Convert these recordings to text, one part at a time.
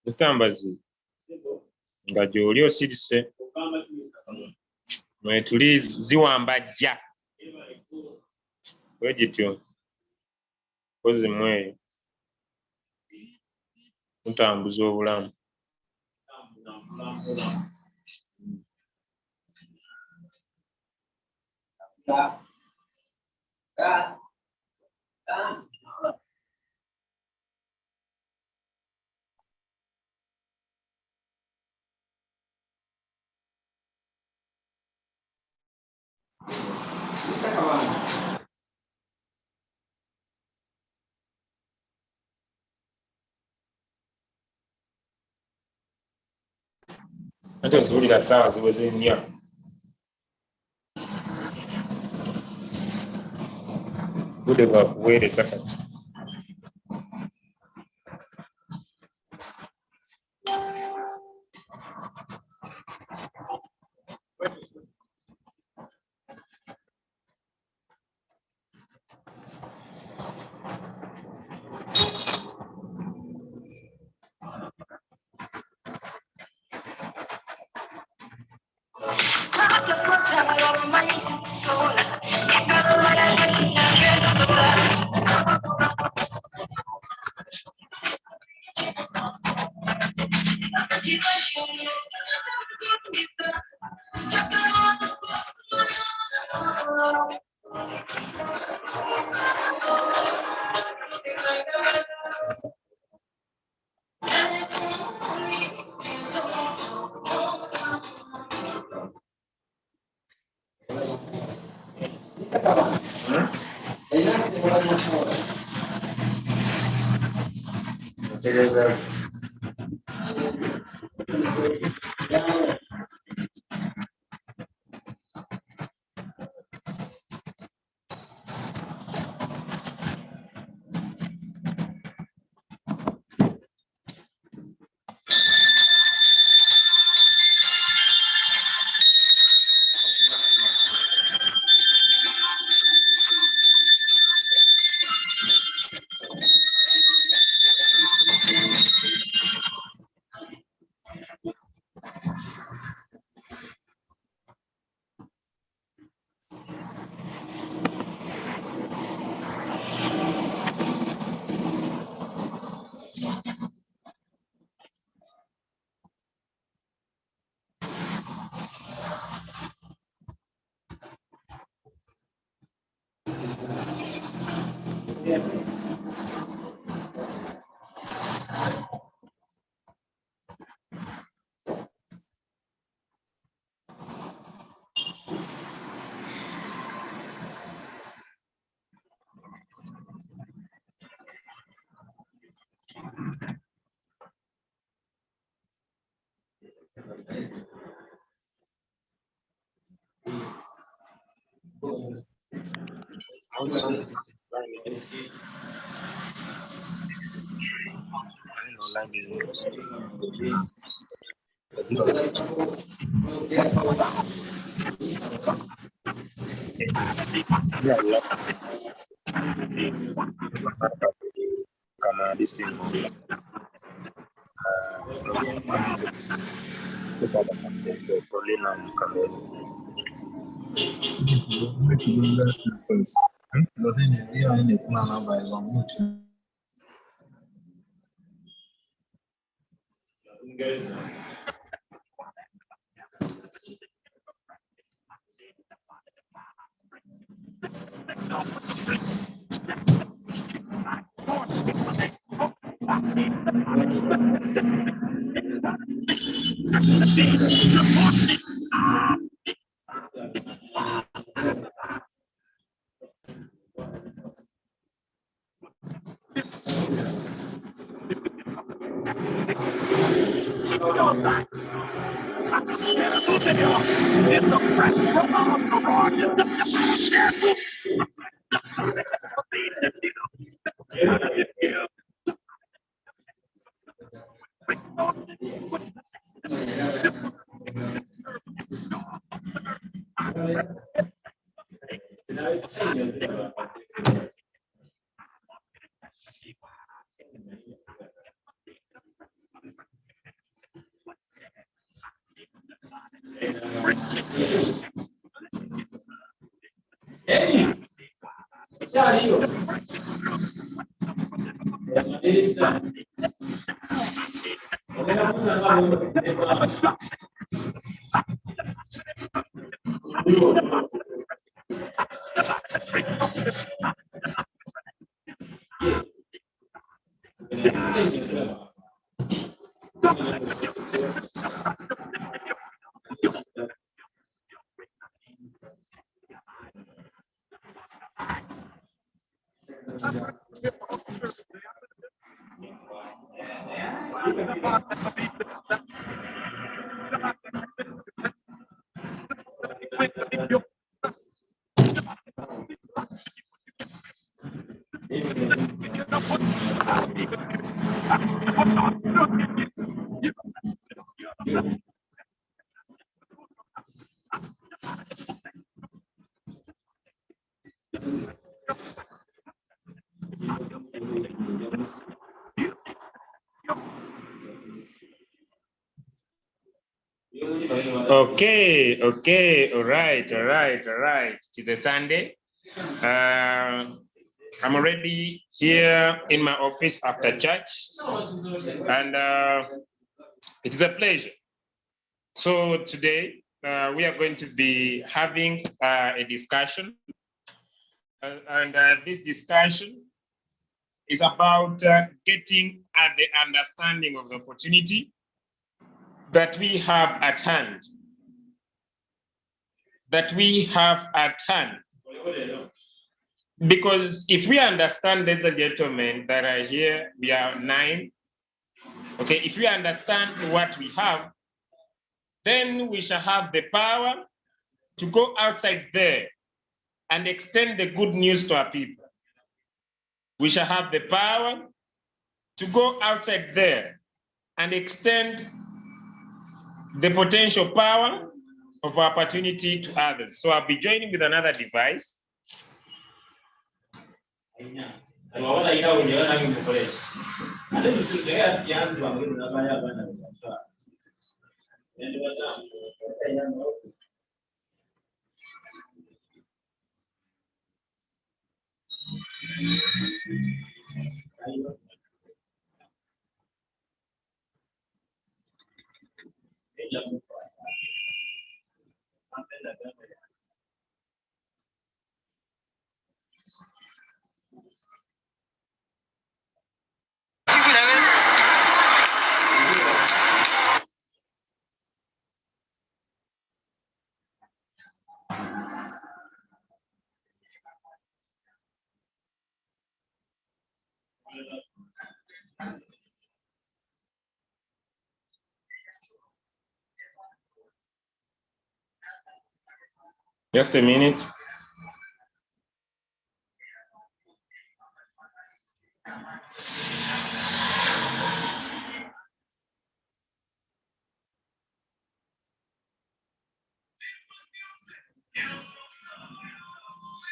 Mstambazi nga gy'oli osirise mwe tuli ziwambajja bwe gityo kozi mwe mutambuza obulamu ate oziwulira ssaawa ziweze nnyo budde bwa kuweereza kati Okay, all right. It is a Sunday. I'm already here in my office after church, and it is a pleasure. So today we are going to be having a discussion, and this discussion is about getting at the understanding of the opportunity that we have at hand. Because if we understand, ladies and gentlemen, that are here, we are 9. Okay, if we understand what we have, then we shall have the power to go outside there and extend the good news to our people. We shall have the power to go outside there and extend the potential power of opportunity to others. So I'll be joining with another device. Just a minute.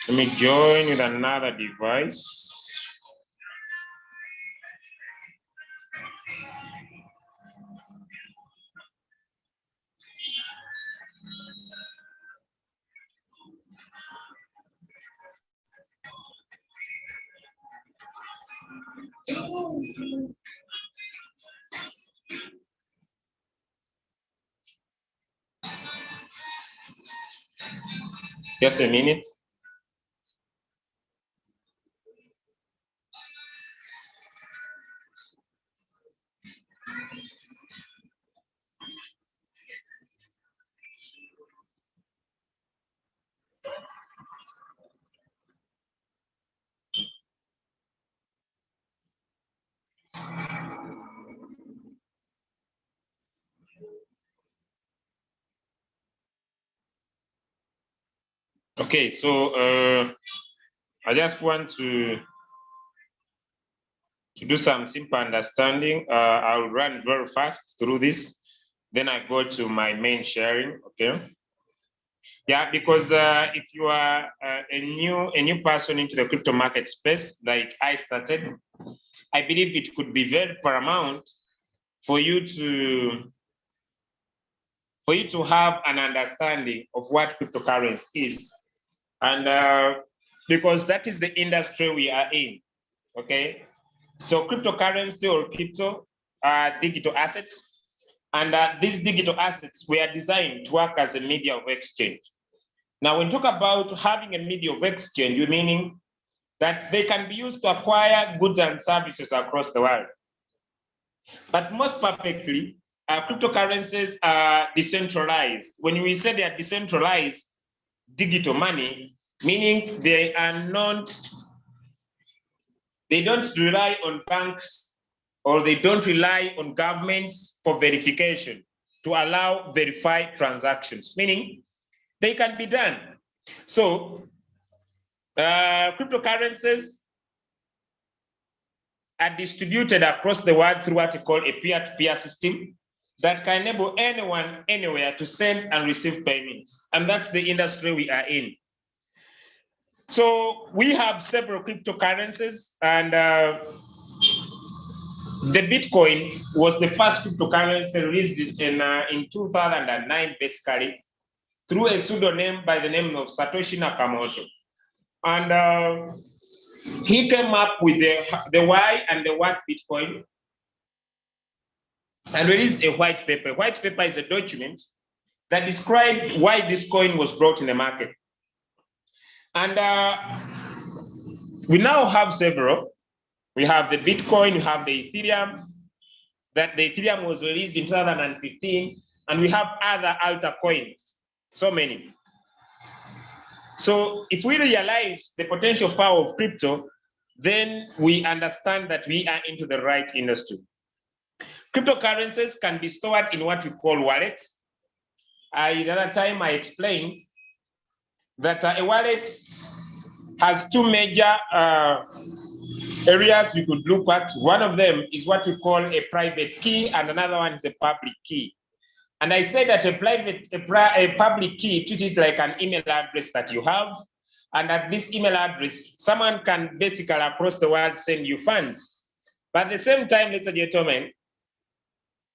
Let me join with another device. Just a minute. Okay, so I just want to do some simple understanding. I'll run very fast through this. Then I go to my main sharing, okay? Yeah, because if you are a new person into the crypto market space, like I started, I believe it could be very paramount for you to have an understanding of what cryptocurrency is. And because that is the industry we are in, okay? So cryptocurrency or crypto are digital assets. And these digital assets were designed to work as a media of exchange. Now, when you talk about having a media of exchange, you're meaning that they can be used to acquire goods and services across the world. But most perfectly, cryptocurrencies are decentralized. When we say they are decentralized digital money, meaning they don't rely on banks or they don't rely on governments for verification to allow verified transactions, meaning they can be done. So cryptocurrencies are distributed across the world through what we call a peer-to-peer system that can enable anyone, anywhere to send and receive payments. And that's the industry we are in. So we have several cryptocurrencies, and the Bitcoin was the first cryptocurrency released in 2009, basically, through a pseudonym by the name of Satoshi Nakamoto. And he came up with the why and the what Bitcoin and released a white paper. White paper is a document that described why this coin was brought in the market. And we now have several. We have the Bitcoin, we have the Ethereum, that the Ethereum was released in 2015, and we have other altcoins, so many. So if we realize the potential power of crypto, then we understand that we are into the right industry. Cryptocurrencies can be stored in what we call wallets. The other time I explained that a wallet has two major areas we could look at. One of them is what we call a private key, and another one is a public key. And I said that a public key, treat it like an email address that you have. And at this email address, someone can basically across the world send you funds. But at the same time, ladies and gentlemen,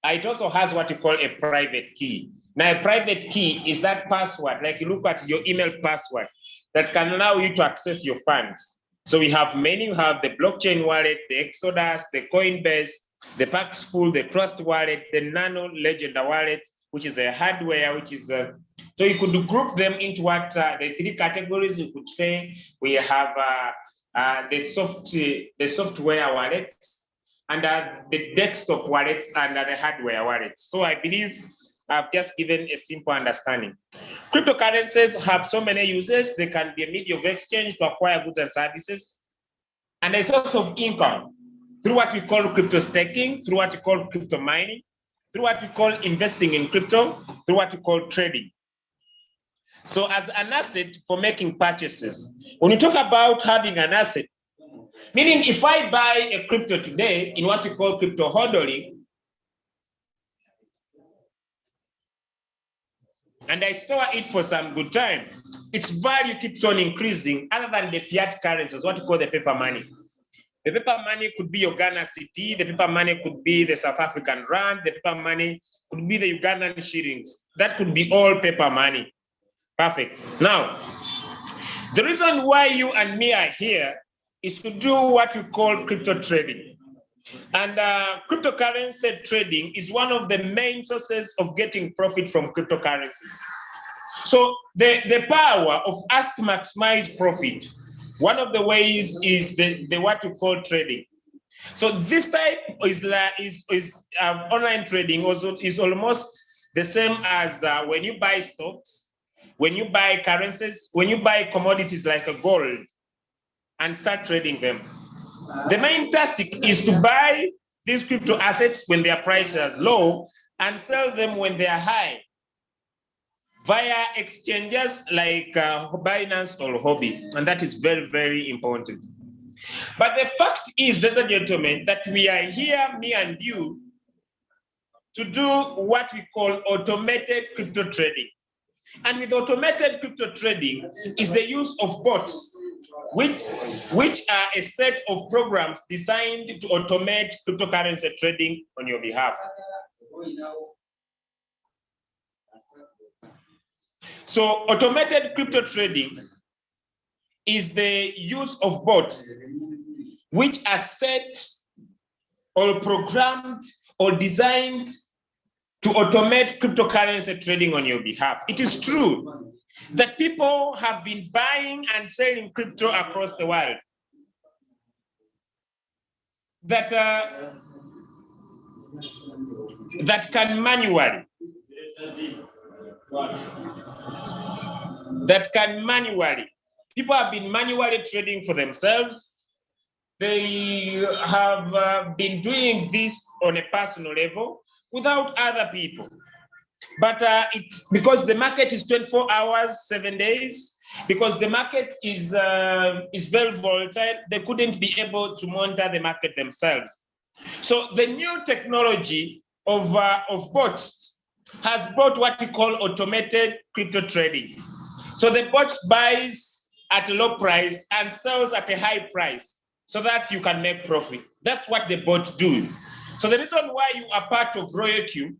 it also has what you call a private key. Now, a private key is that password, like you look at your email password, that can allow you to access your funds. So we have many. We have the blockchain wallet, the Exodus, the Coinbase, the Paxful, the Trust wallet, the Nano Legend wallet, which is a hardware, which is so you could group them into what the three categories. You could say we have the software wallet, and the desktop wallets and the hardware wallets. So I believe I've just given a simple understanding. Cryptocurrencies have so many uses. They can be a medium of exchange to acquire goods and services, and a source of income through what we call crypto staking, through what we call crypto mining, through what we call investing in crypto, through what we call trading. So as an asset for making purchases, when you talk about having an asset, meaning if I buy a crypto today in what we call crypto hodling, and I store it for some good time, its value keeps on increasing other than the fiat currencies, what we call the paper money. The paper money could be your Ghana city, the paper money could be the South African rand, the paper money could be the Ugandan shillings. That could be all paper money. Perfect. Now, the reason why you and me are here is to do what we call crypto trading. And cryptocurrency trading is one of the main sources of getting profit from cryptocurrencies. So the power of us to maximize profit, one of the ways is the what we call trading. So this type is online trading also is almost the same as when you buy stocks, when you buy currencies, when you buy commodities like a gold and start trading them. The main task is to buy these crypto assets when their price is low and sell them when they are high. via exchanges like Binance or Hobby, and that is very, very important. But the fact is, ladies and gentlemen, that we are here, me and you, to do what we call automated crypto trading. And with automated crypto trading is the use of bots, which are a set of programs designed to automate cryptocurrency trading on your behalf. So automated crypto trading is the use of bots which are set or programmed or designed to automate cryptocurrency trading on your behalf. It is true that people have been buying and selling crypto across the world that can manually people have been manually trading for themselves. They have been doing this on a personal level without other people. But it's because the market is 24 hours, 7 days, because the market is very volatile, they couldn't be able to monitor the market themselves. So the new technology of bots has brought what we call automated crypto trading. So the bot buys at a low price and sells at a high price so that you can make profit. That's what the bot do. So the reason why you are part of Royalq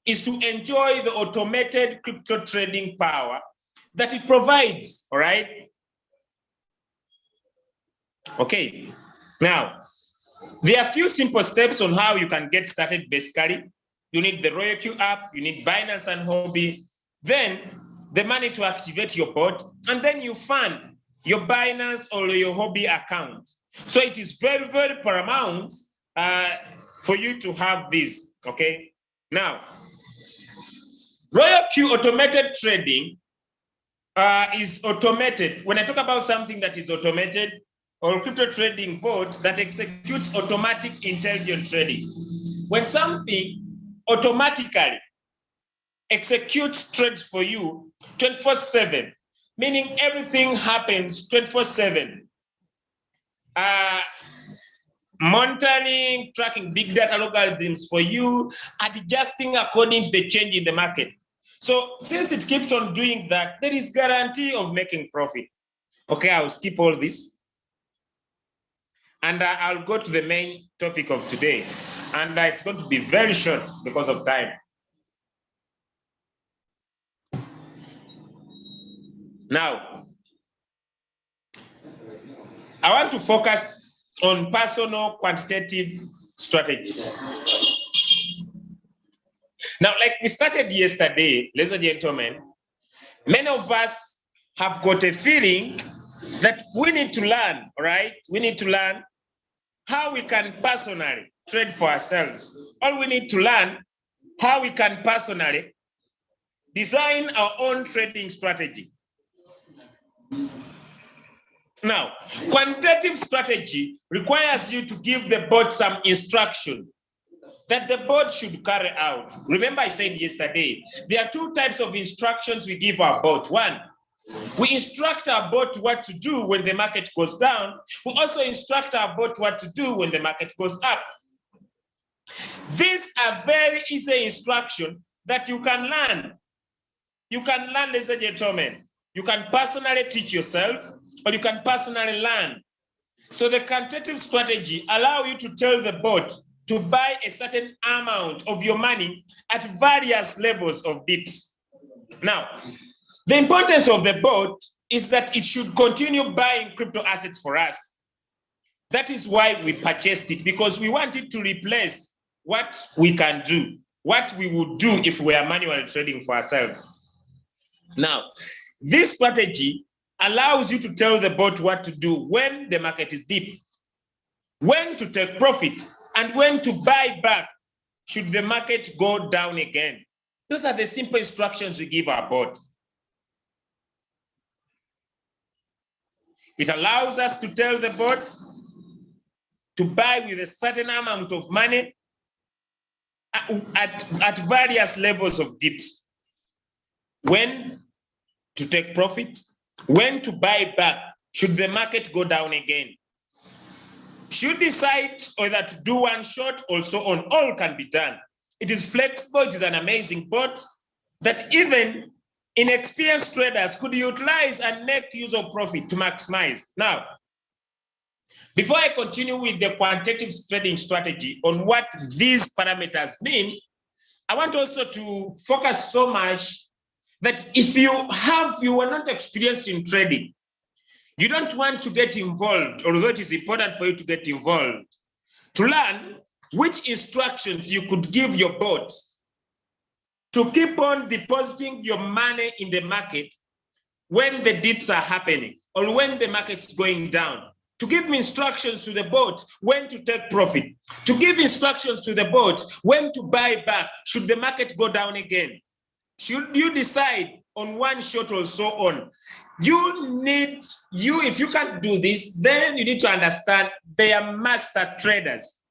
is to enjoy the automated crypto trading power that it provides, all right? Okay, now, there are a few simple steps on how you can get started basically. You need the Royalq app, you need Binance and Hobby, then the money to activate your bot, and then you fund your Binance or your Hobby account. So it is very, very paramount for you to have this, okay? Now, Royalq automated trading is automated. When I talk about something that is automated, or crypto trading bot that executes automatic intelligent trading. When something automatically executes trades for you 24/7, meaning everything happens 24/7. Monitoring, tracking big data algorithms for you, adjusting according to the change in the market. So since it keeps on doing that, there is guarantee of making profit. Okay, I'll skip all this. And I'll go to the main topic of today. And it's going to be very short because of time. Now, I want to focus on personal quantitative strategy. Now, like we started yesterday, ladies and gentlemen, many of us have got a feeling that we need to learn, right? We need to learn how we can personally trade for ourselves. Or we need to learn how we can personally design our own trading strategy. Now, quantitative strategy requires you to give the bot some instruction that the bot should carry out. Remember I said yesterday, there are two types of instructions we give our bot. One, we instruct our bot what to do when the market goes down. We also instruct our bot what to do when the market goes up. These are very easy instructions that you can learn. You can learn, ladies and gentlemen. You can personally teach yourself, or you can personally learn. So the quantitative strategy allows you to tell the bot to buy a certain amount of your money at various levels of dips. Now, the importance of the bot is that it should continue buying crypto assets for us. That is why we purchased it, because we want it to replace what we can do, what we would do if we are manually trading for ourselves. Now, this strategy allows you to tell the bot what to do when the market is deep, when to take profit, and when to buy back should the market go down again. Those are the simple instructions we give our bot. It allows us to tell the bot to buy with a certain amount of money at various levels of dips. when to take profit, when to buy back, should the market go down again. Should decide whether to do one shot or so on, all can be done. It is flexible, it is an amazing bot that even inexperienced traders could utilize and make use of profit to maximize. Now, before I continue with the quantitative trading strategy on what these parameters mean, I want also to focus so much that if you are not experienced in trading, you don't want to get involved, although it is important for you to get involved, to learn which instructions you could give your bot to keep on depositing your money in the market when the dips are happening or when the market's going down. To give instructions to the bot when to take profit. To give instructions to the bot when to buy back should the market go down again. Should you decide on one shot or so on, if you can't do this, then you need to understand they are master traders.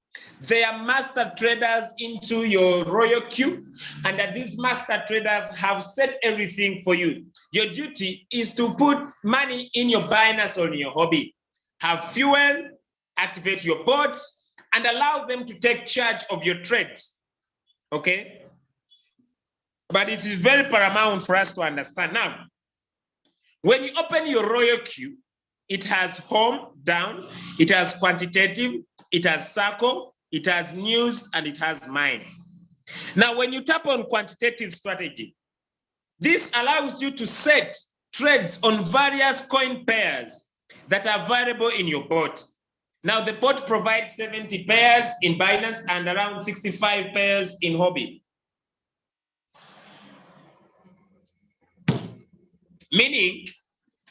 They are master traders into your Royalq, and that these master traders have set everything for you. Your duty is to put money in your Binance or in your hobby. Have fuel, activate your bots, and allow them to take charge of your trades. Okay? But it is very paramount for us to understand. Now, when you open your Royalq, it has home, down, it has quantitative, it has circle, it has news, and it has mine. Now, when you tap on quantitative strategy, this allows you to set trades on various coin pairs that are variable in your bot. Now, the bot provides 70 pairs in Binance and around 65 pairs in hobby. Meaning,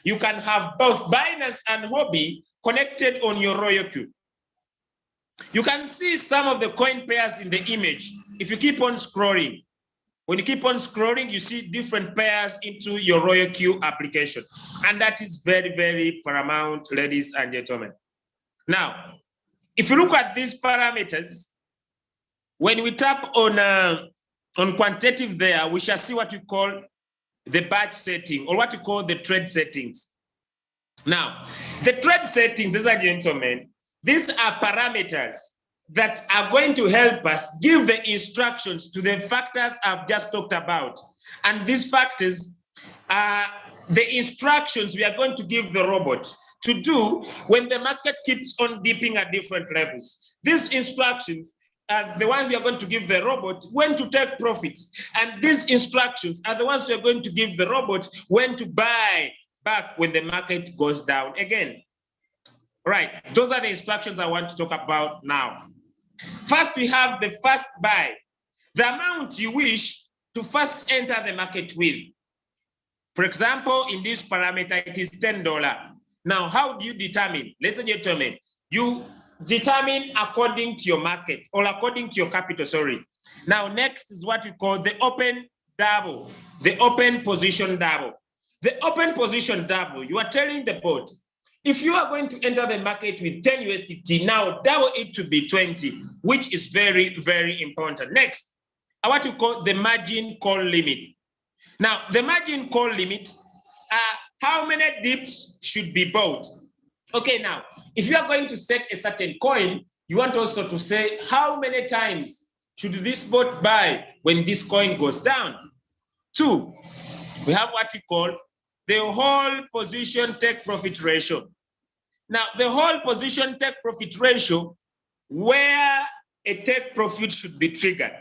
you can have both Binance and hobby connected on your Royalq. You can see some of the coin pairs in the image if you keep on scrolling. When you keep on scrolling, you see different pairs into your Royalq application. And that is very, very paramount, ladies and gentlemen. Now, if you look at these parameters, when we tap on quantitative there, we shall see what we call the batch setting or what we call the trade settings. Now, the trade settings, ladies and gentlemen, these are parameters that are going to help us give the instructions to the factors I've just talked about. And these factors are the instructions we are going to give the robot to do when the market keeps on dipping at different levels. These instructions are the ones we are going to give the robot when to take profits. And these instructions are the ones we are going to give the robot when to buy back when the market goes down again. Right, those are the instructions I want to talk about now. First, we have the first buy, the amount you wish to first enter the market with. For example, in this parameter, it is $10. Now, how do you determine? Ladies and gentlemen, you determine according to your market or according to your capital, sorry. Now, next is what we call the open double, the open position double. The open position double, you are telling the bot, if you are going to enter the market with 10 USDT, now double it to be 20, which is very, very important. Next, I want to call the margin call limit. Now, the margin call limit, how many dips should be bought? Okay, now, if you are going to set a certain coin, you want also to say how many times should this bot buy when this coin goes down? 2, we have what we call the whole position take profit ratio. Now, the whole position take profit ratio, where a take profit should be triggered.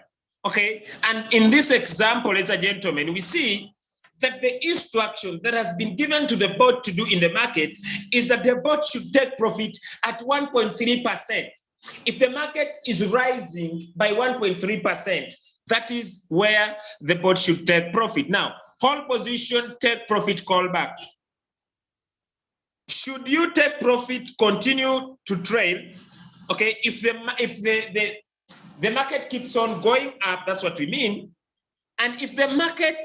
Okay, and in this example, ladies and gentlemen, we see that the instruction that has been given to the bot to do in the market is that the bot should take profit at 1.3%. If the market is rising by 1.3%, that is where the bot should take profit. Now, whole position take profit callback. Should you take profit, continue to trade? Okay, if the market keeps on going up, that's what we mean. And if the market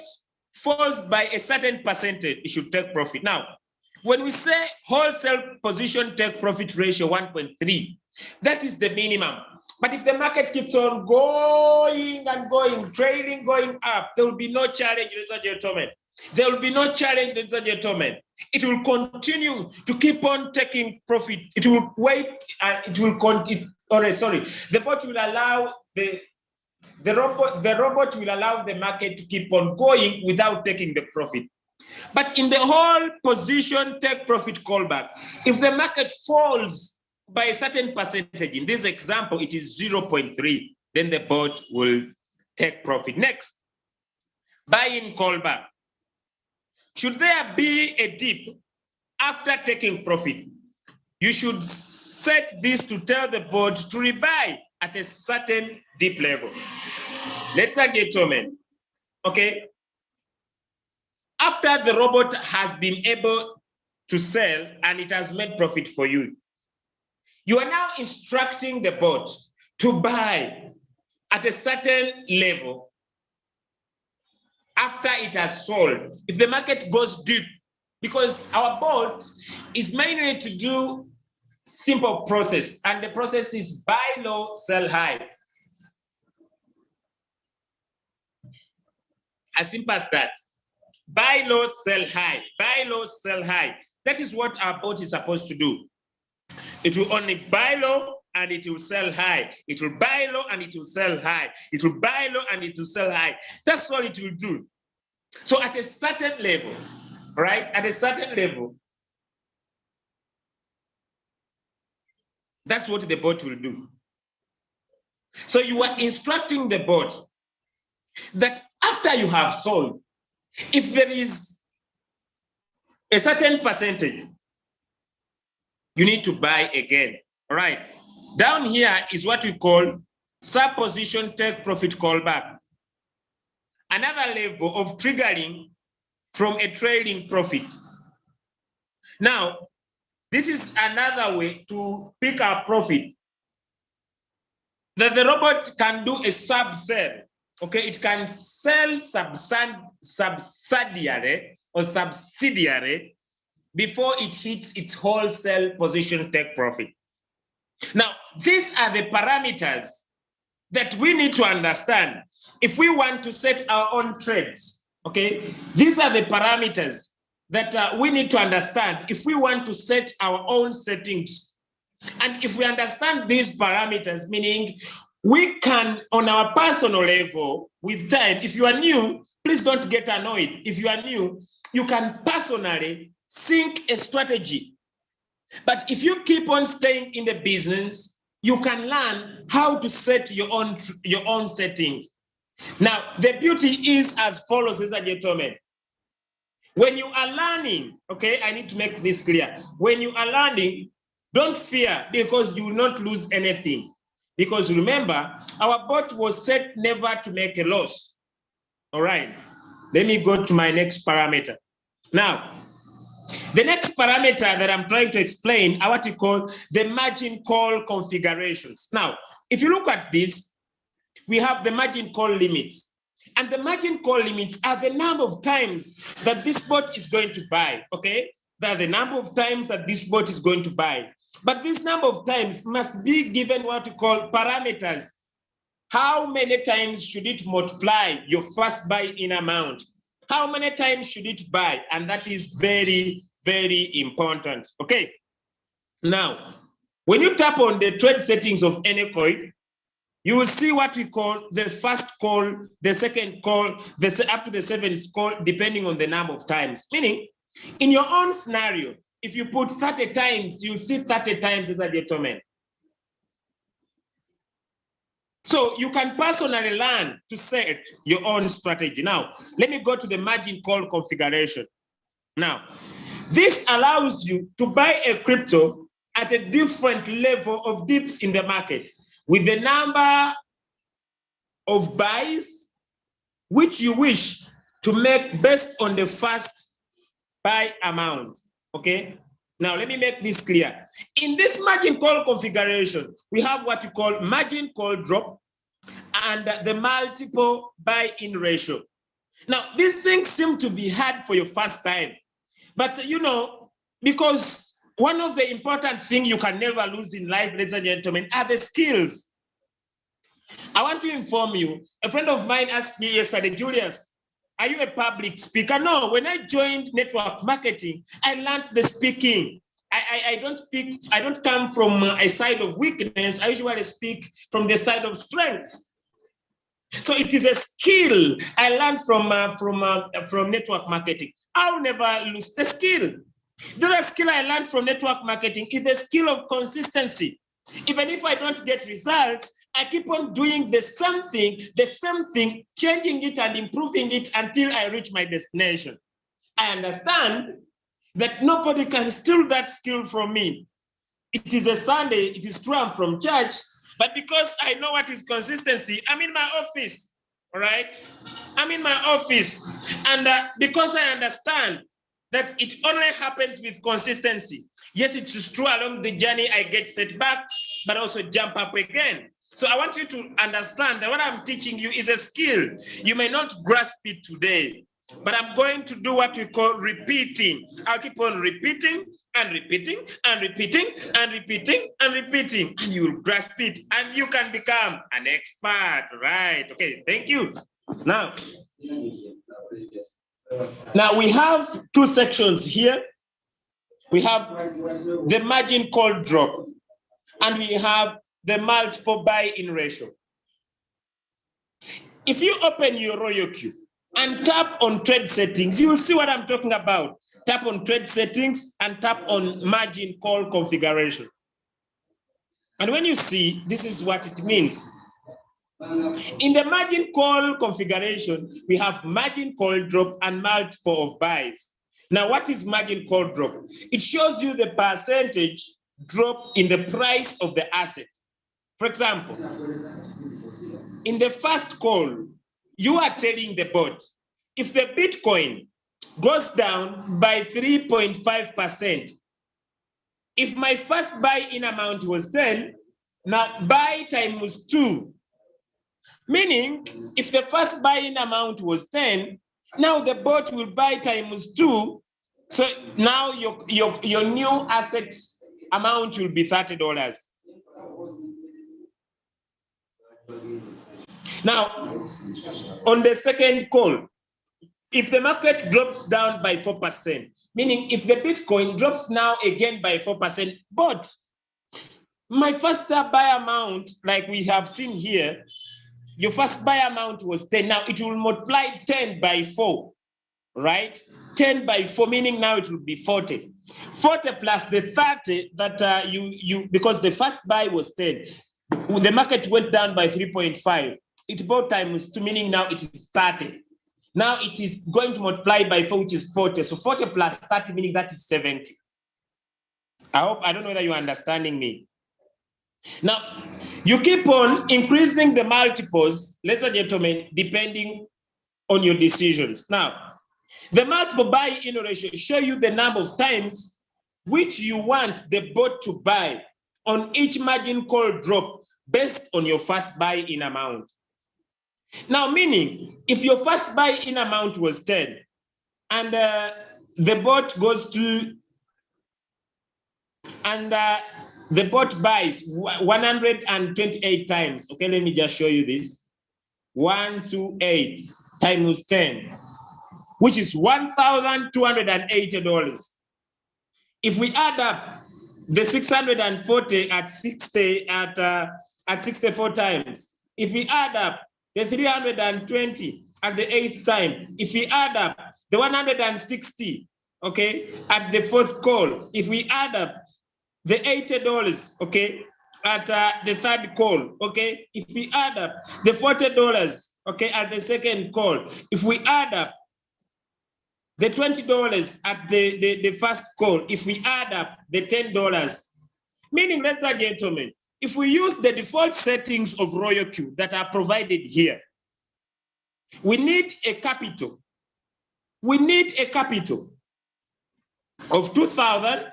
falls by a certain percentage, it should take profit. Now, when we say wholesale position take profit ratio 1.3, that is the minimum. But if the market keeps on going and going, trading going up, there will be no challenge, ladies and gentlemen. There will be no challenge, ladies and gentlemen. It will continue to keep on taking profit. It will wait, the bot will allow the robot will allow the market to keep on going without taking the profit. But in the whole position take profit callback, if the market falls by a certain percentage, in this example, it is 0.3, then the bot will take profit. Next, buy-in callback. Should there be a dip after taking profit, you should set this to tell the bot to rebuy at a certain dip level. Let's get gentlemen, okay? After the robot has been able to sell and it has made profit for you, you are now instructing the bot to buy at a certain level after it has sold. If the market goes deep, because our bot is mainly to do simple process, and the process is buy low, sell high. As simple as that. Buy low, sell high. Buy low, sell high. That is what our bot is supposed to do. It will only buy low and it will sell high. It will buy low and it will sell high. It will buy low and it will sell high. That's all it will do. So at a certain level, right? At a certain level, that's what the bot will do. So you are instructing the bot that after you have sold, if there is a certain percentage, you need to buy again. All right. Down here is what we call sub-position take profit callback. Another level of triggering from a trailing profit. Now, this is another way to pick up profit. That the robot can do a sub-sell. Okay, it can sell subsidiary before it hits its wholesale position take profit. Now, these are the parameters that we need to understand if we want to set our own trades. Okay, these are the parameters that we need to understand if we want to set our own settings. And if we understand these parameters, meaning we can, on our personal level, with time, if you are new, please don't get annoyed. If you are new, you can personally think a strategy. But if you keep on staying in the business, you can learn how to set your own settings. Now, the beauty is as follows, ladies and gentlemen. When you are learning, okay, I need to make this clear. When you are learning, don't fear because you will not lose anything. Because remember, our bot was set never to make a loss. All right, let me go to my next parameter. Now, the next parameter that I'm trying to explain are what you call the margin call configurations. Now, if you look at this, we have the margin call limits. And the margin call limits are the number of times that this bot is going to buy, okay? That the number of times that this bot is going to buy. But this number of times must be given what you call parameters. How many times should it multiply your first buy-in amount? How many times should it buy? And that is very, very important, okay? Now, when you tap on the trade settings of any coin, you will see what we call the first call, the second call, up to the seventh call, depending on the number of times. Meaning, in your own scenario, if you put 30 times, you'll see 30 times as a gentleman. So you can personally learn to set your own strategy. Now, let me go to the margin call configuration. Now, this allows you to buy a crypto at a different level of dips in the market with the number of buys which you wish to make based on the first buy amount, okay? Now, let me make this clear. In this margin call configuration, we have what you call margin call drop and the multiple buy-in ratio. Now, these things seem to be hard for your first time, but you know, because one of the important things you can never lose in life, ladies and gentlemen, are the skills. I want to inform you, a friend of mine asked me yesterday, Julius, Are you a public speaker? No, when I joined network marketing, I learned the speaking. I don't speak, I don't come from a side of weakness. I usually speak from the side of strength. So it is a skill I learned from network marketing. I'll never lose the skill. The other skill I learned from network marketing is the skill of consistency. Even if I don't get results, I keep on doing the same thing, changing it and improving it until I reach my destination. I understand that nobody can steal that skill from me. It is a Sunday, it is true I'm from church, but because I know what is consistency, I'm in my office, all right? I'm in my office, and because I understand that it only happens with consistency. Yes, it is true along the journey I get setbacks, but also jump up again. So I want you to understand that what I'm teaching you is a skill. You may not grasp it today, but I'm going to do what we call repeating. I'll keep on repeating and repeating and repeating and repeating and repeating, and you will grasp it, and you can become an expert, right? Okay, thank you. Now we have two sections here. We have the margin call drop, and we have the multiple buy-in ratio. If you open your Royalq and tap on trade settings, you will see what I'm talking about. Tap on trade settings and tap on margin call configuration. And when you see, this is what it means. In the margin call configuration, we have margin call drop and multiple of buys. Now, what is margin call drop? It shows you the percentage drop in the price of the asset. For example, in the first call, you are telling the bot, if the Bitcoin goes down by 3.5%, if my first buy-in amount was 10, now buy times 2. Meaning, if the first buy-in amount was 10, now the bot will buy times 2. So now your new asset amount will be $30. Now, on the second call, if the market drops down by 4%, meaning if the Bitcoin drops now again by 4%, but my first buy amount, like we have seen here, your first buy amount was 10. Now it will multiply 10 by 4, right? 10 by 4, meaning now it will be 40. 40 plus the 30 that because the first buy was 10. The market went down by 3.5. It bought times 2, meaning now it is 30. Now it is going to multiply by 4, which is 40. So 40 plus 30, meaning that is 70. I don't know whether you're understanding me. Now, you keep on increasing the multiples, ladies and gentlemen, depending on your decisions. Now, the multiple buy-in ratio show you the number of times which you want the bot to buy on each margin call drop based on your first buy-in amount. Now, meaning, if your first buy-in amount was 10, and the bot goes to, and the bot buys 128 times. Okay, let me just show you this. 128 times 10, which is $1,280. If we add up the 640 at 64 times, if we add up the 320 at the 8th time, if we add up the 160, okay, at the 4th call, if we add up the $80, okay, at the 3rd call, okay, if we add up the $40, okay, at the 2nd call, if we add up the $20 at the first call, if we add up the $10, meaning, ladies and gentlemen, if we use the default settings of Royalq that are provided here, we need a capital. We need a capital of 2,000.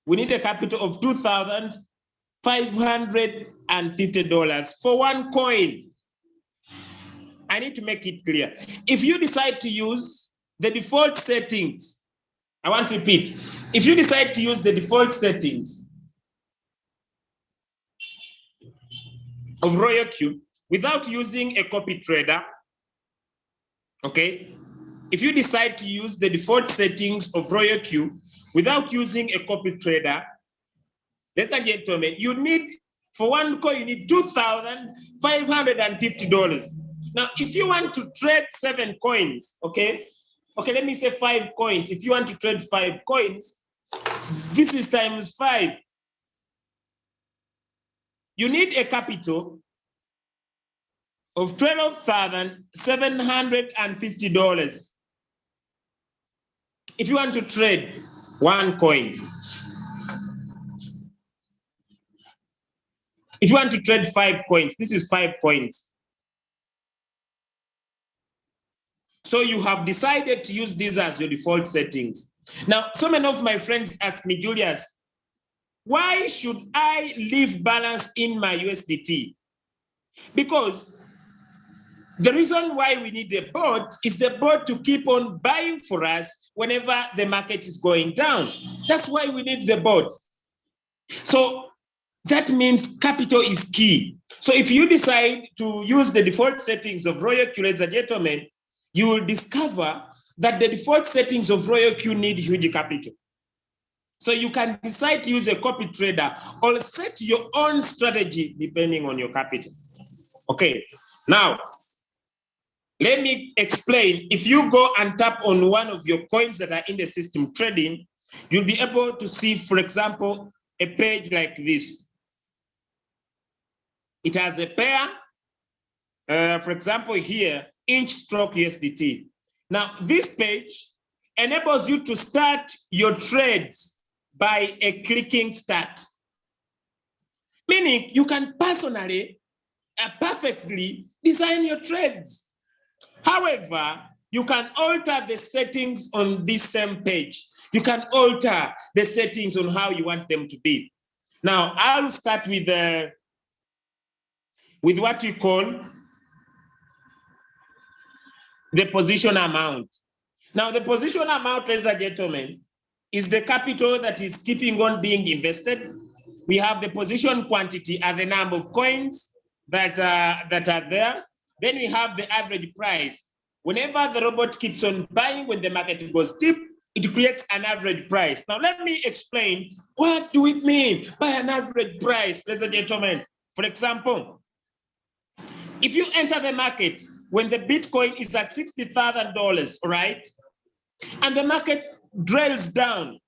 We need a capital of $2,550 for one coin. I need to make it clear. If you decide to use the default settings, I want to repeat, if you decide to use the default settings of Royalq without using a copy trader, okay, if you decide to use the default settings of Royalq without using a copy trader, ladies and gentlemen, you need, for one coin, you need $2,550. Now, if you want to trade 7 coins, okay, let me say 5 coins. If you want to trade 5 coins, this is times 5. You need a capital of $12,750 if you want to trade 1 coin. If you want to trade 5 coins, this is 5 coins. So you have decided to use these as your default settings. Now, so many of my friends ask me, Julius, why should I leave balance in my USDT? Because the reason why we need the bot is the bot to keep on buying for us whenever the market is going down. That's why we need the bot. So that means capital is key. So if you decide to use the default settings of Royalq, ladies and gentlemen, you will discover that the default settings of Royalq need huge capital. So you can decide to use a copy trader or set your own strategy depending on your capital. Okay, now, let me explain. If you go and tap on one of your coins that are in the system trading, you'll be able to see, for example, a page like this. It has a pair, for example, here, inch stroke USDT. Now, this page enables you to start your trades by a clicking start. Meaning you can personally, perfectly design your trades. However, you can alter the settings on this same page. You can alter the settings on how you want them to be. Now, I'll start with what we call the position amount. Now, the position amount, ladies and gentlemen, is the capital that is keeping on being invested. We have the position quantity and the number of coins that are there. Then we have the average price. Whenever the robot keeps on buying, when the market goes deep, it creates an average price. Now, let me explain, what do we mean by an average price, ladies and gentlemen? For example, if you enter the market when the Bitcoin is at $60,000, right? And the market drills down,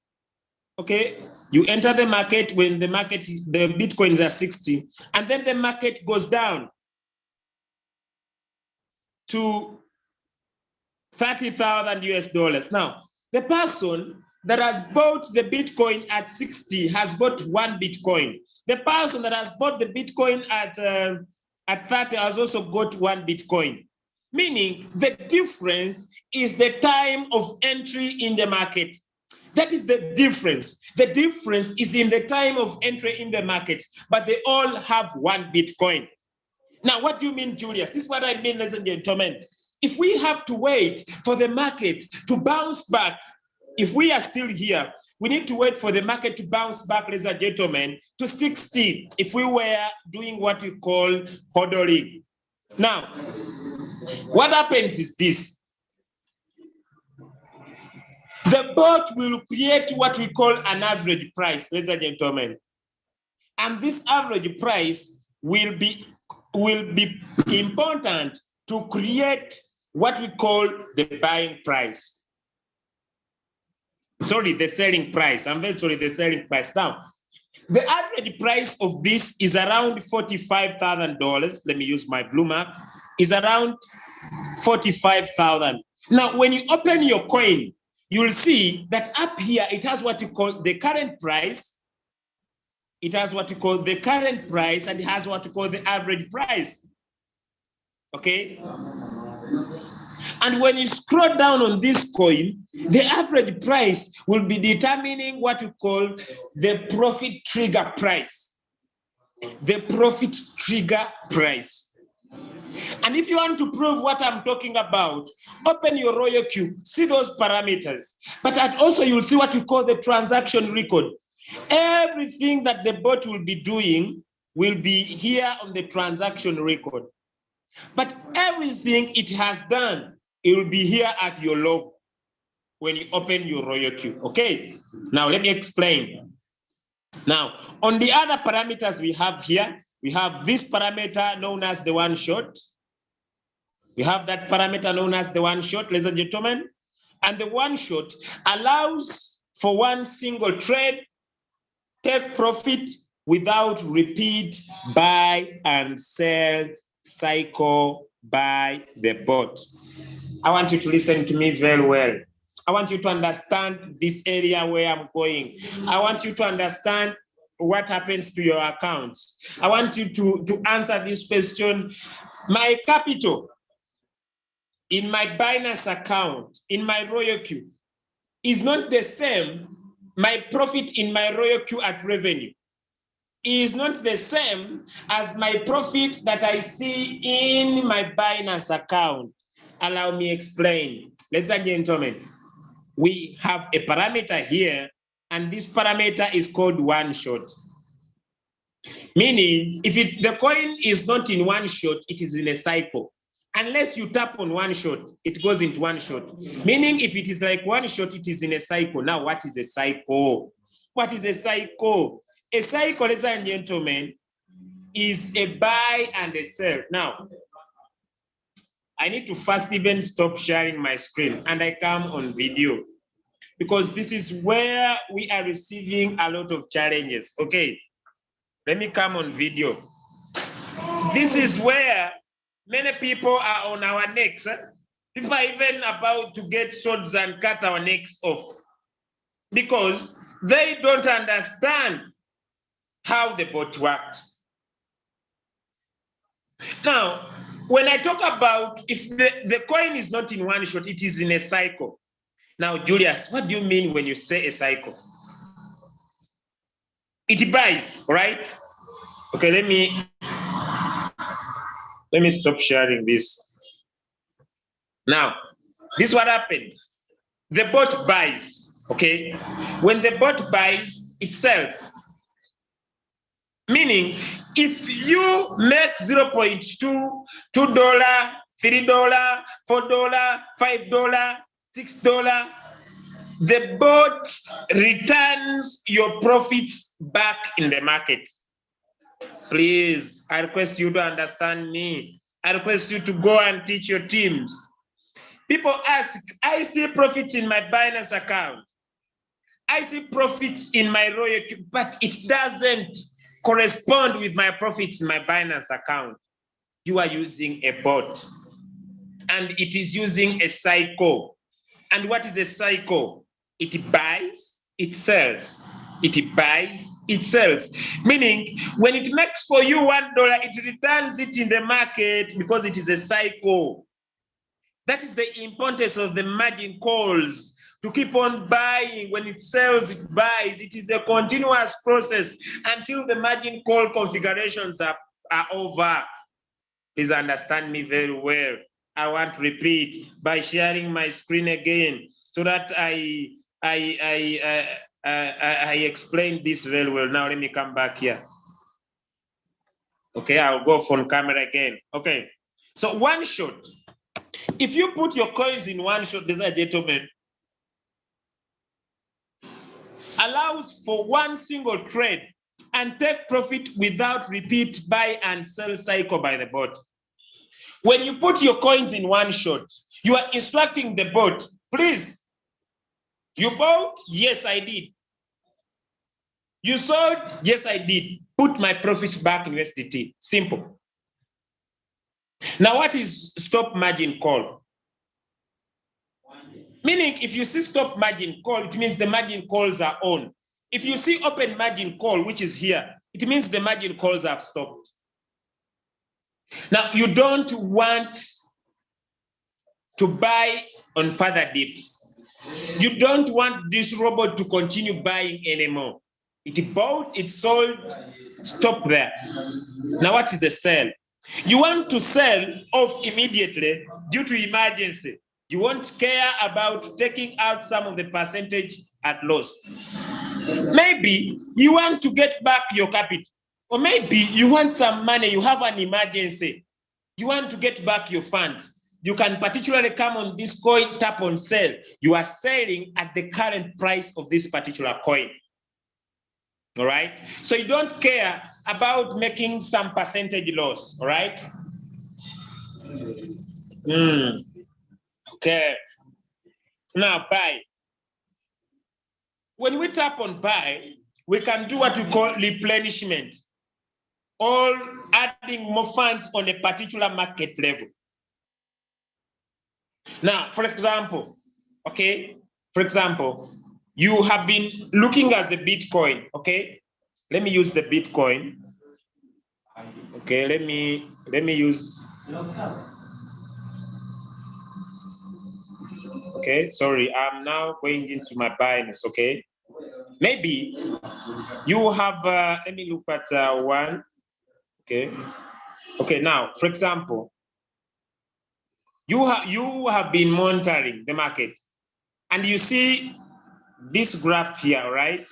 okay? You enter the market when the Bitcoins are 60, and then the market goes down to 30,000 US dollars. Now, the person that has bought the Bitcoin at 60 has bought 1 Bitcoin. The person that has bought the Bitcoin at 30 has also got 1 Bitcoin. Meaning the difference is the time of entry in the market. That is the difference. The difference is in the time of entry in the market, but they all have 1 Bitcoin. Now, what do you mean, Julius? This is what I mean, ladies and gentlemen. If we have to wait for the market to bounce back, if we are still here, we need to wait for the market to bounce back, ladies and gentlemen, to 60 if we were doing what we call hodling. Now, what happens is this. The bot will create what we call an average price, ladies and gentlemen. And this average price will be important to create what we call the buying price. Sorry, the selling price. I'm very sorry, the selling price. Now, the average price of this is around $45,000. Let me use my blue mark. Is around 45,000. Now, when you open your coin, you'll see that up here, it has what you call the current price. It has what you call the current price, and it has what you call the average price. Okay? And when you scroll down on this coin, the average price will be determining what you call the profit trigger price. The profit trigger price. And if you want to prove what I'm talking about, open your Royalq, see those parameters. But also you'll see what you call the transaction record. Everything that the bot will be doing will be here on the transaction record. But everything it has done It will be here at your log when you open your Royalq. Okay, now let me explain. Now, on the other parameters we have here, we have this parameter known as the one shot. We have that parameter known as the one shot, ladies and gentlemen. And the one shot allows for one single trade, take profit without repeat buy and sell cycle by the bot. I want you to listen to me very well. I want you to understand this area where I'm going. I want you to understand what happens to your accounts. I want you to answer this question. My capital in my Binance account, in my Royalq, is not the same. My profit in my Royalq at revenue is not the same as my profit that I see in my Binance account. Allow me explain. Ladies and gentlemen, we have a parameter here, and this parameter is called one shot. Meaning, if the coin is not in one shot, it is in a cycle. Unless you tap on one shot, it goes into one shot. Meaning, if it is like one shot, it is in a cycle. Now, what is a cycle? What is a cycle? A cycle, ladies and gentlemen, is a buy and a sell. Now, I need to first even stop sharing my screen and I come on video, because this is where we are receiving a lot of challenges. Okay, let me come on video. This is where many people are on our necks. People are even about to get swords and cut our necks off because they don't understand how the bot works. Now, when I talk about if the coin is not in one shot, it is in a cycle. Now, Julius, what do you mean when you say a cycle? It buys, right? Okay, let me stop sharing this. Now, this is what happens. The bot buys, okay? When the bot buys, it sells. Meaning, if you make 0.2, $2, $3, $4, $5, $6, the bot returns your profits back in the market. Please, I request you to understand me. I request you to go and teach your teams. People ask, I see profits in my Binance account. I see profits in my Royalq, but it doesn't correspond with my profits in my Binance account. You are using a bot, and it is using a cycle. And what is a cycle? It buys, it sells. It buys, it sells. Meaning, when it makes for you $1, it returns it in the market because it is a cycle. That is the importance of the margin calls, to keep on buying. When it sells, it buys. It is a continuous process until the margin call configurations are over. Please understand me very well. I want to repeat by sharing my screen again so that I explained this very well. Now let me come back here. Okay, I'll go from camera again. Okay, so one shot. If you put your coins in one shot, ladies and gentlemen, allows for one single trade and take profit without repeat buy and sell cycle by the bot. When you put your coins in one shot, you are instructing the bot, please, you bought? Yes, I did. You sold? Yes, I did. Put my profits back in USDT. Simple. Now, what is stop margin call? Meaning, if you see stop margin call, it means the margin calls are on. If you see open margin call, which is here, it means the margin calls have stopped. Now, you don't want to buy on further dips. You don't want this robot to continue buying anymore. It bought, it sold, stop there. Now, what is the sell? You want to sell off immediately due to emergency. You won't care about taking out some of the percentage at loss. Maybe you want to get back your capital, or maybe you want some money, you have an emergency. You want to get back your funds. you can particularly come on this coin, tap on sell. You are selling at the current price of this particular coin. All right. So you don't care about making some percentage loss. All right. Okay. Now buy. When we tap on buy, we can do what we call replenishment, or adding more funds on a particular market level. Now, for example, okay, for example, you have been looking at the Bitcoin, okay? Let me use the Bitcoin. Okay, let me use. Okay, sorry, I'm now going into my Binance, okay? Maybe you have, let me look at one, okay? Okay, now, for example, you have been monitoring the market, and you see this graph here, right?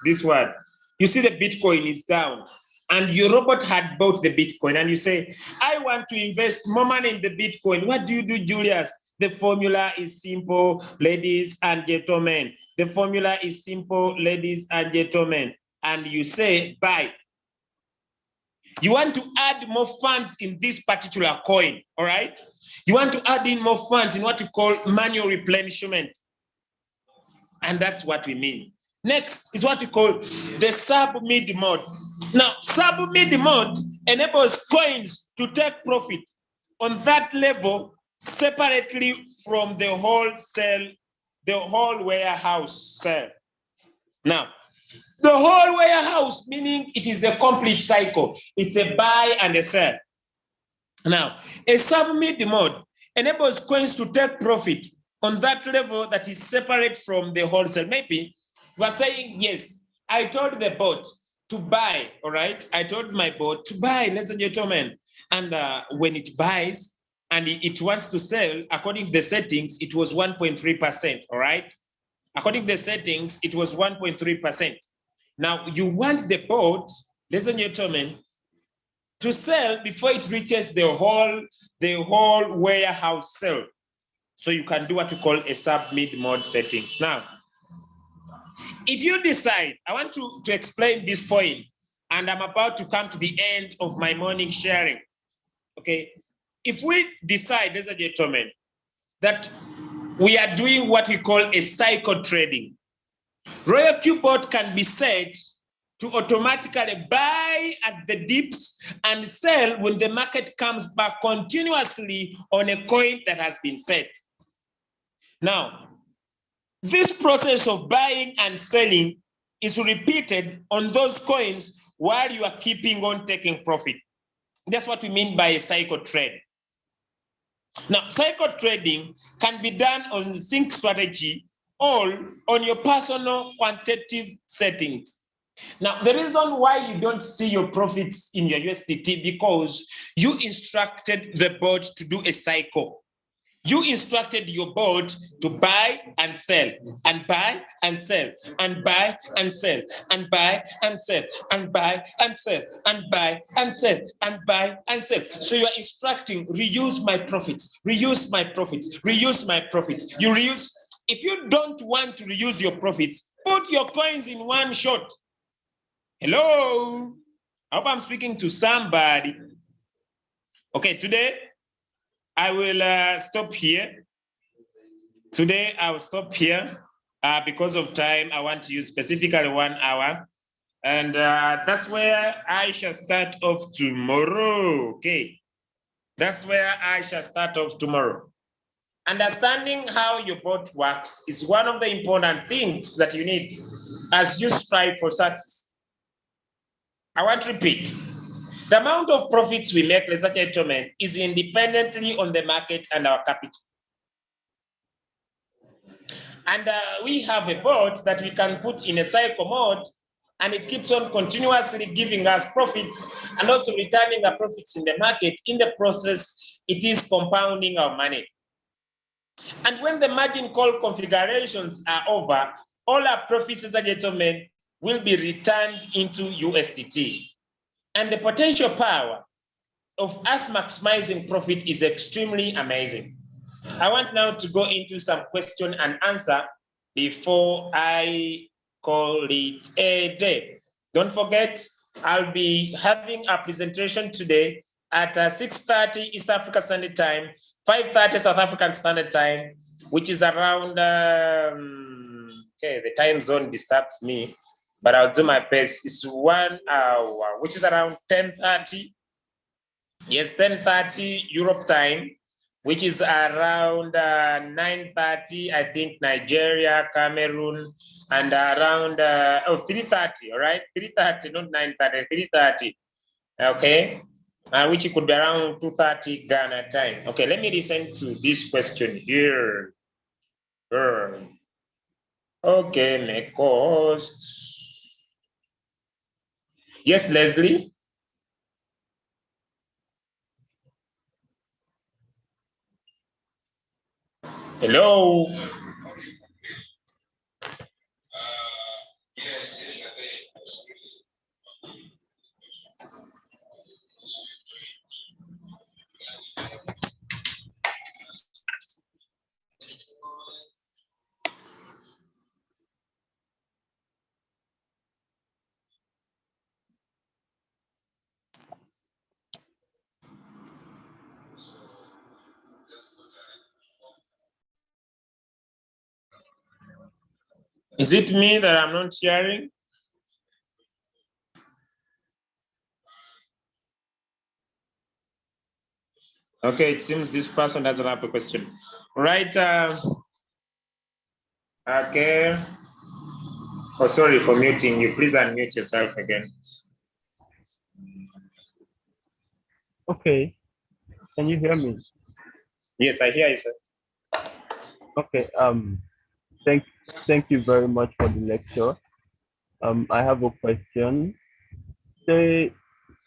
This one, you see the Bitcoin is down, and your robot had bought the Bitcoin, and you say, I want to invest more money in the Bitcoin. What do you do, Julius? The formula is simple, ladies and gentlemen. The formula is simple, ladies and gentlemen. And you say, buy. You want to add more funds in this particular coin, all right? You want to add in more funds in what you call manual replenishment. And that's what we mean. Next is what we call the sub-mid mode. Now, sub-mid mode enables coins to take profit on that level separately from the whole warehouse sell. Now, the whole warehouse, meaning it is a complete cycle. It's a buy and a sell. Now, a sub-mid mode enables coins to take profit on that level that is separate from the wholesale. Maybe you are saying, yes, I told the bot to buy, all right? I told my bot to buy, ladies and gentlemen. And when it buys and it wants to sell, according to the settings, it was 1.3%, all right? According to the settings, it was 1.3%. Now, you want the bot, ladies and gentlemen, to sell before it reaches the whole warehouse sell. So you can do what we call a sub-mid mode settings. Now, if you decide, I want to explain this point, and I'm about to come to the end of my morning sharing. Okay, if we decide, ladies and gentlemen, that we are doing what we call a cycle trading, Royalq bot can be set to automatically buy at the dips and sell when the market comes back continuously on a coin that has been set. Now, this process of buying and selling is repeated on those coins while you are keeping on taking profit. That's what we mean by a cycle trade. Now, cycle trading can be done on sync strategy or on your personal quantitative settings. Now, the reason why you don't see your profits in your USDT because you instructed the bot to do a cycle. You instructed your bot to buy and sell, and buy and sell, and buy and sell, and buy and sell, and buy and sell, and buy and sell, and buy and sell. So you are instructing, reuse my profits, reuse my profits, reuse my profits. You reuse. If you don't want to reuse your profits, put your coins in one shot. Hello? I hope I'm speaking to somebody. Okay, today I will stop here. Today I will stop here because of time. I want to use specifically 1 hour. And that's where I shall start off tomorrow. Okay, that's where I shall start off tomorrow. Understanding how your bot works is one of the important things that you need as you strive for success. I want to repeat. The amount of profits we make, ladies and gentlemen, is independently on the market and our capital. And we have a bot that we can put in a cycle mode, and it keeps on continuously giving us profits and also returning our profits in the market. In the process, it is compounding our money. And when the margin call configurations are over, all our profits, ladies and gentlemen, will be returned into USDT. And the potential power of us maximizing profit is extremely amazing. I want now to go into some question and answer before I call it a day. Don't forget, I'll be having a presentation today at 6:30 East Africa Standard Time, 5:30 South African Standard Time, which is around, okay, the time zone disturbs me, but I'll do my best. It's 1 hour, which is around 10:30. Yes, 10:30 Europe time, which is around 9:30, I think, Nigeria, Cameroon, and around 3:30, all right? 3:30, not 9:30, 3:30, okay? Which could be around 2:30 Ghana time. Okay, let me listen to this question here. Okay, my cost. Yes, Leslie? Hello? Is it me that I'm not hearing? Okay, it seems this person doesn't have a question. Right. Okay. Oh, sorry for muting you. Please unmute yourself again. Okay. Can you hear me? Yes, I hear you, sir. Okay. Thank you very much for the lecture. I have a question. Say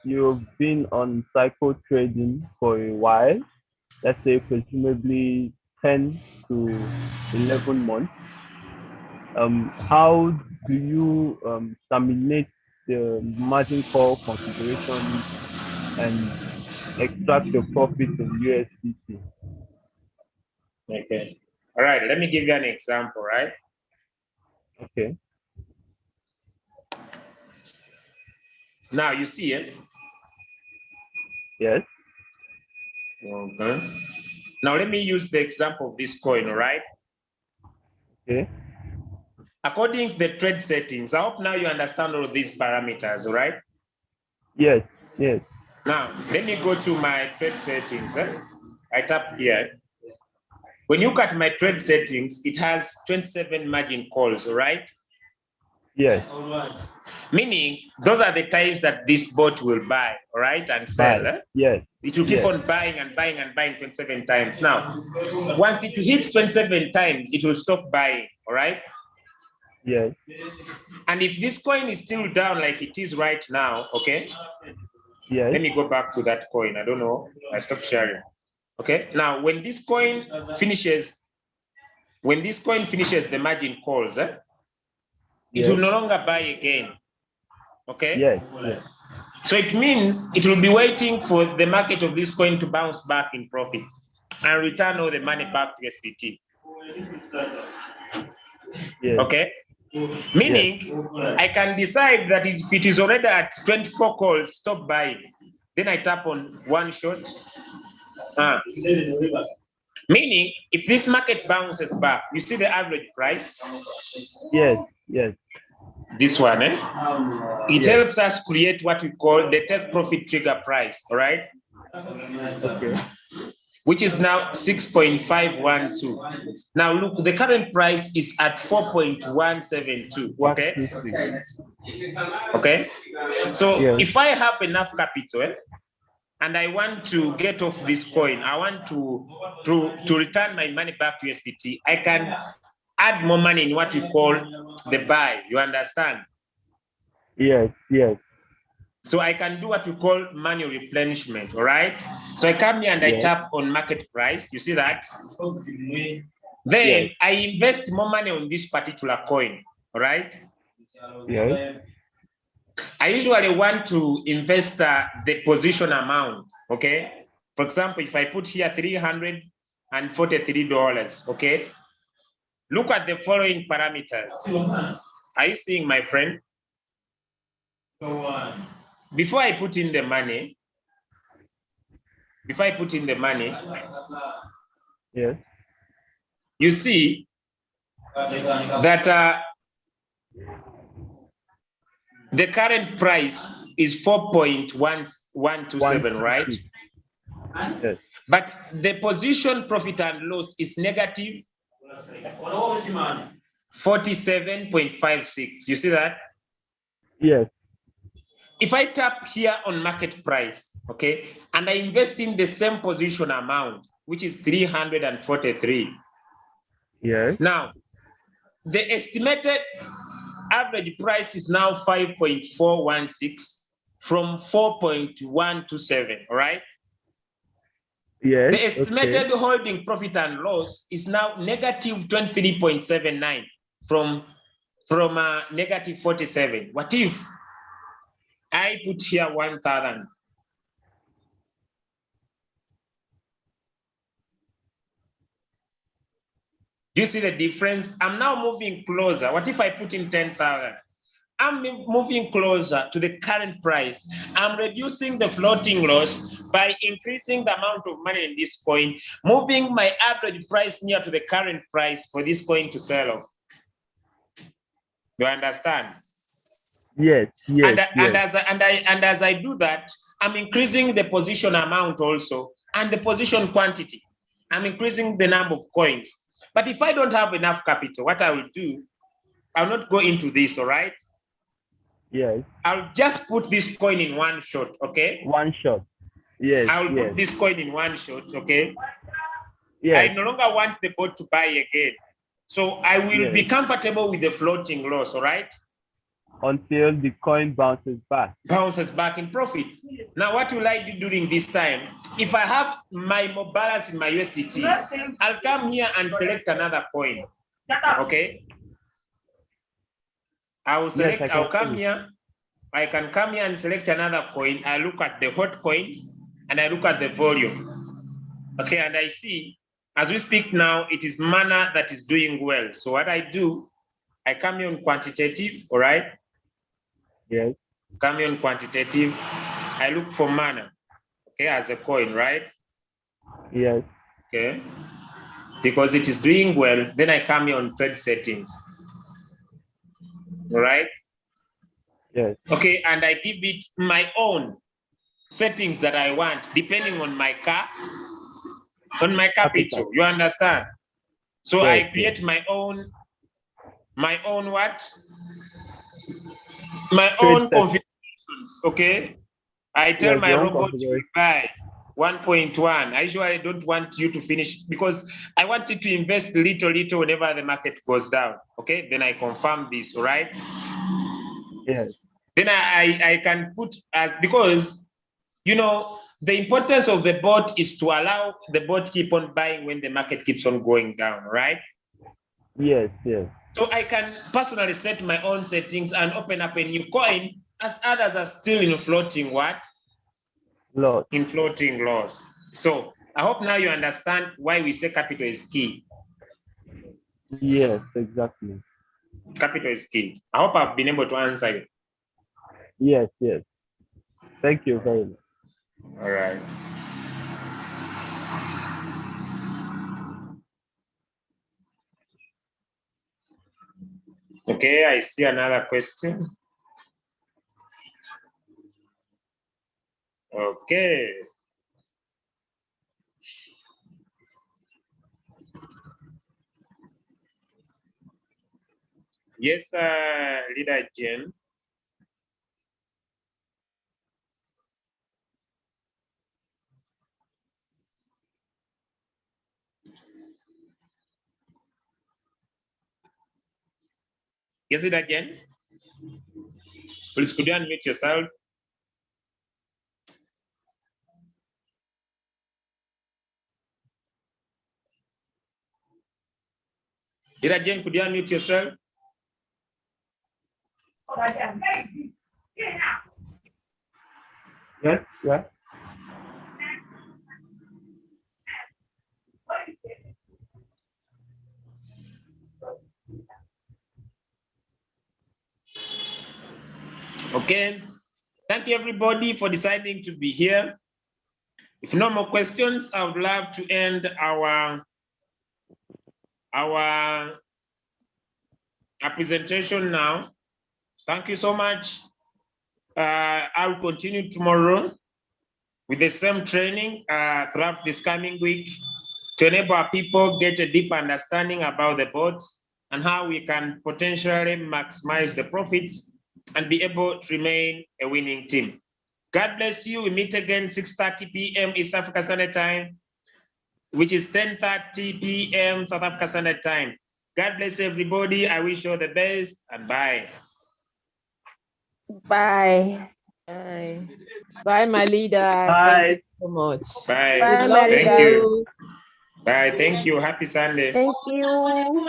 you've been on cycle trading for a while, let's say presumably 10 to 11 months. How do you terminate the margin call configuration and extract the profit in USDT? Okay. All right. Let me give you an example, right? Okay. Now you see it. Yes. Okay. Now let me use the example of this coin, all right? Okay. According to the trade settings, I hope now you understand all these parameters, all right? Yes. Yes. Now, let me go to my trade settings. I tap here. When you look at my trade settings, it has 27 margin calls, all right? Yes. Meaning, those are the times that this bot will buy, all right, and sell. Buy. Yes. It will keep on buying and buying and buying 27 times. Now, once it hits 27 times, it will stop buying, all right? Yes. And if this coin is still down like it is right now, okay? Yes. Let me go back to that coin. I don't know. I stopped sharing. Okay. Now, when this coin finishes the margin calls, it will no longer buy again. Okay. Yes. Yes. So it means it will be waiting for the market of this coin to bounce back in profit and return all the money back to SDT. Yes. Okay. Meaning, yes, I can decide that if it is already at 24 calls, stop buying. Then I tap on one shot. Meaning, if this market bounces back, you see the average price? Yes, yes. This one, it helps us create what we call the take profit trigger price, all right? Okay. Which is now 6.512. Now look, the current price is at 4.172. Okay. Okay. So if I have enough capital and I want to get off this coin, I want to return my money back to SDT, I can add more money in what we call the buy. You understand? Yes, yes. So I can do what we call manual replenishment, all right? So I come here and I tap on market price. You see that? Then I invest more money on this particular coin, all right? Yes. I usually want to invest the position amount, okay? For example, if I put here $343, okay? Look at the following parameters. Are you seeing, my friend? Before I put in the money, Yes. you see that the current price is 4.1127, right? Yes. But the position profit and loss is negative 47.56. You see that? Yes. If I tap here on market price, okay, and I invest in the same position amount, which is 343. Yes. Now, the estimated average price is now 5.416 from 4.127, all right? Yes. The estimated Okay. holding profit and loss is now negative 23.79 from negative 47. What if I put here 1,000? Do you see the difference? I'm now moving closer. What if I put in 10,000? I'm moving closer to the current price. I'm reducing the floating loss by increasing the amount of money in this coin, moving my average price near to the current price for this coin to sell off. You understand? Yes. Yes. And Yes. as I do that, I'm increasing the position amount also and the position quantity. I'm increasing the number of coins. But if I don't have enough capital, what I will do, I'll not go into this, all right? Yes. I'll just put this coin in one shot, okay? One shot. Yes. I will Yes. put this coin in one shot, okay? Yes. I no longer want the boat to buy again. So I will be comfortable with the floating loss, all right? Until the coin bounces back. Bounces back in profit. Now, what will I do during this time? If I have my balance in my USDT, I'll come here and select another coin, okay? I will select, I'll come here. I can come here and select another coin. I look at the hot coins and I look at the volume. Okay, and I see, as we speak now, it is mana that is doing well. So what I do, I come here on quantitative, all right? Yes. Come here on quantitative. I look for mana, okay, as a coin, right? Yes. Okay. Because it is doing well, then I come here on trade settings. All right? Yes. Okay, and I give it my own settings that I want, depending on my capital. You understand? So yes, I create my own what? My own configurations, okay? I tell my robot to buy 1.1. I usually don't want you to finish because I want you to invest little whenever the market goes down, okay? Then I confirm this, all right? Yes. Then I can put as, because, you know, the importance of the bot is to allow the bot keep on buying when the market keeps on going down, right? Yes, yes. So I can personally set my own settings and open up a new coin as others are still in floating what? Loss. In floating loss. So I hope now you understand why we say capital is key. Yes, exactly. Capital is key. I hope I've been able to answer you. Yes, yes. Thank you very much. All right. Okay, I see another question. Okay. Yes, Leader Jen. Yes, Leader Jen. Please, could you unmute yourself? Leader Jen, could you unmute yourself? Yes, yeah. Okay. Thank you everybody for deciding to be here. If no more questions, I would love to end our presentation now. Thank you so much. I'll continue tomorrow with the same training throughout this coming week to enable our people get a deep understanding about the board and how we can potentially maximize the profits and be able to remain a winning team. God bless you. We meet again 6:30 p.m. East Africa Standard Time, which is 10:30 p.m. South Africa Standard Time. God bless everybody. I wish you all the best and bye. Bye. Bye. Bye, my leader. Bye. Thank you so much. Bye. Bye, Love Thank Malida. you. Bye. Thank you. Happy Sunday. Thank you.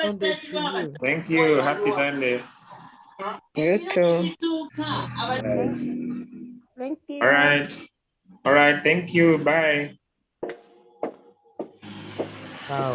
Sunday to you. Thank you. Happy Sunday. You too. Right. Thank you. All right. All right. Thank you. Bye. Wow.